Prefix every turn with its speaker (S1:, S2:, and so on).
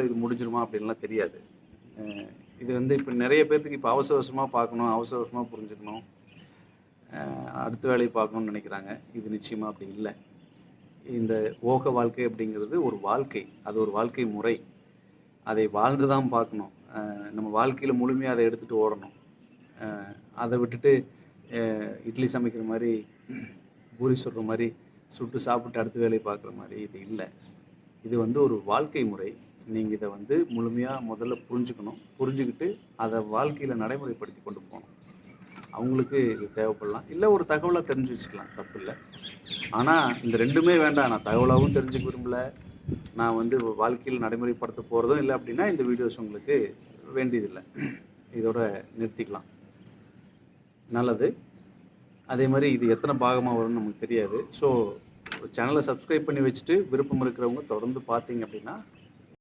S1: இது முடிஞ்சிருமா அப்படின்லாம் தெரியாது. அ இது வந்து இப்ப நெறைய பேத்துக்கு இப்ப அவசர அவசரமா பார்க்கணும், அவசர அவசரமா புரிஞ்சுக்கணும், அடுத்த வேலைய பார்க்கணும்னு நெனைக்கிறாங்க. இது நிச்சயமா அப்படி இல்ல. இந்த ஓக வாழ்க்கை அப்படிங்கிறது ஒரு வாழ்க்கை. அது ஒரு வாழ்க்கை முறை. அதை வாழ்ந்து தான் பார்க்கணும். நம்ம வாழ்க்கையில முழுமையா அத எடுத்துட்டு ஓடணும். அ அத விட்டுட்டு இட்லி சமைக்கிற மாரி, பூரி சுடுற மாரி, சுட்டு சாப்பிட்டு அடுத்த வேலைய பார்க்குற மாரி இது இல்ல. இது வந்து ஒரு வாழ்க்கை முறை. நீங்க இத வந்து முழுமையா முதல்ல புரிஞ்சுக்கணும். புரிஞ்சுகிட்டு அத வாழ்க்கையில நடைமுறைப்படுத்தி கொண்டு போணும். அவங்களுக்கு இது தேவைப்படலாம். இல்ல ஒரு தகவலா தெரிஞ்சு வச்சுக்கலாம். தப்பில்ல. ஆனா இந்த 2மே வேண்டாம். நான் தகவலாவும் தெரிஞ்சுக்க விரும்பல. நான் வந்து வாழ்க்கையில நடைமுறைப்படுத்த போறதும் இல்ல அப்படின்னா, இந்த வீடியோஸ் உங்களுக்கு வேண்டியதில்ல. இதோட நிறுத்திக்கலாம். நல்லது. அதே மாரி இது எத்தன பாகமா வரும்னு நமக்கு தெரியாது. ஸோ சேனல சப்ஸ்கிரைப் பண்ணி வச்சுட்டு, விருப்பம் இருக்கிறவங்க தொடர்ந்து பார்த்தீங்க அப்படின்னா